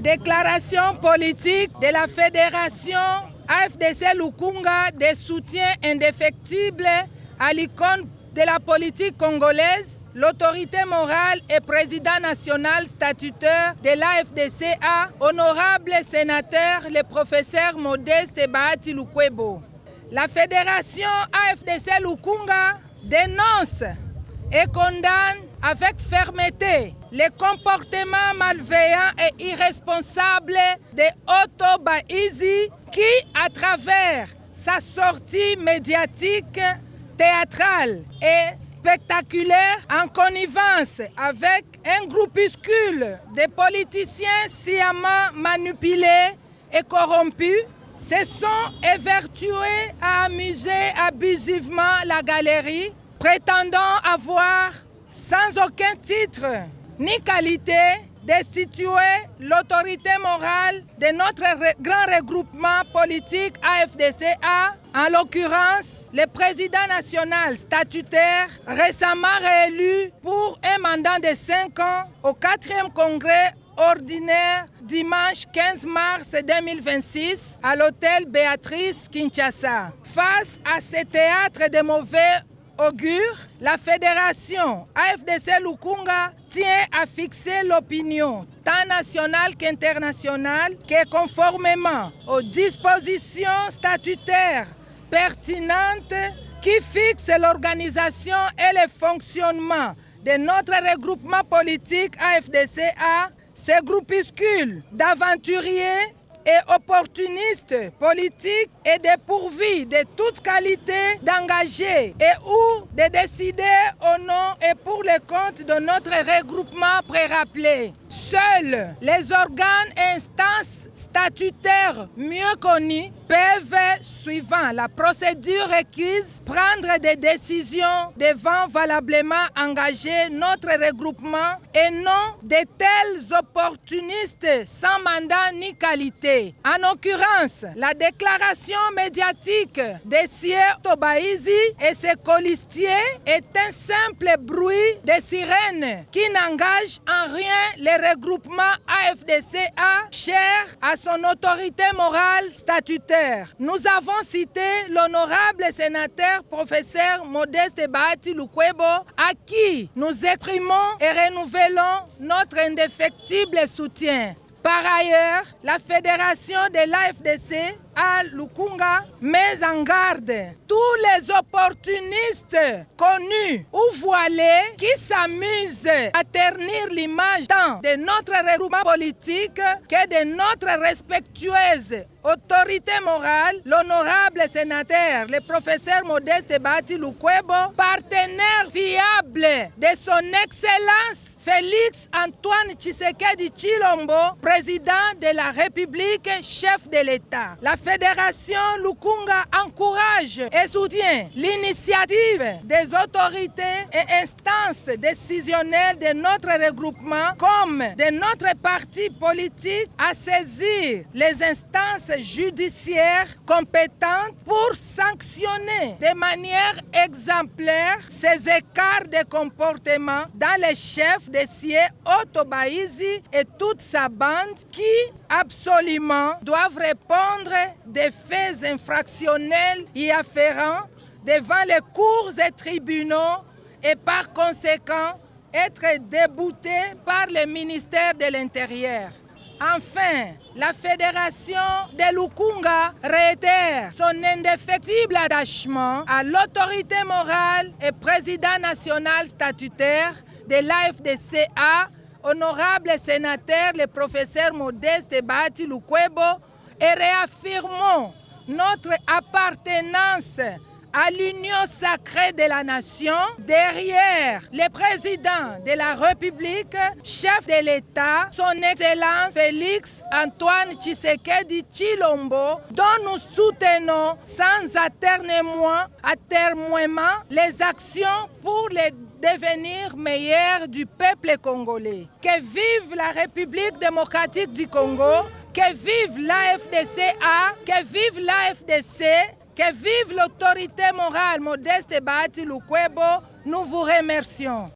Déclaration politique de la Fédération AFDC Lukunga de soutien indéfectible à l'icône de la politique congolaise, l'autorité morale et président national statutaire de l'AFDCA, honorable sénateur, le professeur Modeste Bahati Lukwebo. La Fédération AFDC Lukunga dénonce et condamne avec fermeté les comportements malveillants et irresponsables de Otto Baizi qui, à travers sa sortie médiatique, théâtrale et spectaculaire, en connivence avec un groupuscule de politiciens sciemment manipulés et corrompus, se sont évertués à amuser abusivement la galerie, prétendant avoir, sans aucun titre ni qualité, destituer l'autorité morale de notre grand regroupement politique AFDCA, en l'occurrence le président national statutaire récemment réélu pour un mandat de 5 ans au 4e congrès ordinaire dimanche 15 mars 2026 à l'hôtel Béatrice Kinshasa. Face à ce théâtre de mauvais augure, la Fédération AFDC Lukunga tient à fixer l'opinion tant nationale qu'internationale que conformément aux dispositions statutaires pertinentes qui fixent l'organisation et le fonctionnement de notre regroupement politique AFDCA, ces groupuscules d'aventuriers et opportunistes politiques et dépourvus de toute qualité d'engagés et ou de décider au nom et pour le compte de notre regroupement prérappelé. Seuls les organes et instances statutaires mieux connus peuvent, suivant la procédure requise, prendre des décisions devant valablement engager notre regroupement et non de tels opportunistes sans mandat ni qualité. En l'occurrence, la déclaration médiatique de Sié Tobaizi et ses colistiers est un simple bruit de sirène qui n'engage en rien le regroupement AFDCA cher à son autorité morale statutaire. Nous avons cité l'honorable sénateur professeur Modeste Bahati Lukwebo à qui nous exprimons et renouvelons notre indéfectible soutien. Par ailleurs, la fédération de l'AFDC à Lukunga met en garde tous les opportunistes connus ou voilés qui s'amusent à ternir l'image tant de notre regroupement politique que de notre respectueuse autorité morale, l'honorable sénateur, le professeur Modeste Bahati Lukwebo, partenaire fiable de son Excellence Félix Antoine Tshisekedi Tshilombo, président de la République, chef de l'État. La Fédération Lukunga encourage et soutient l'initiative des autorités et instances décisionnelles de notre regroupement comme de notre parti politique à saisir les instances judiciaires compétentes pour sanctionner de manière exemplaire ces écarts de comportement dans les chefs de Sié Otto Baizi et toute sa bande qui absolument doivent répondre des faits infractionnels y afférents devant les cours et tribunaux et par conséquent être déboutés par le ministère de l'Intérieur. Enfin, la Fédération de Lukunga réitère son indéfectible attachement à l'autorité morale et président national statutaire de l'AFDCA, honorable sénateur, le professeur Modeste Bahati Lukwebo, et réaffirmons notre appartenance à l'union sacrée de la nation, derrière le président de la République, chef de l'État, son Excellence Félix Antoine Tshisekedi Tshilombo, dont nous soutenons sans atermoiement les actions pour le devenir meilleur du peuple congolais. Que vive la République démocratique du Congo, que vive l'AFDCA, que vive l'AFDC, que vive l'autorité morale Modeste Bahati Lukwebo, nous vous remercions.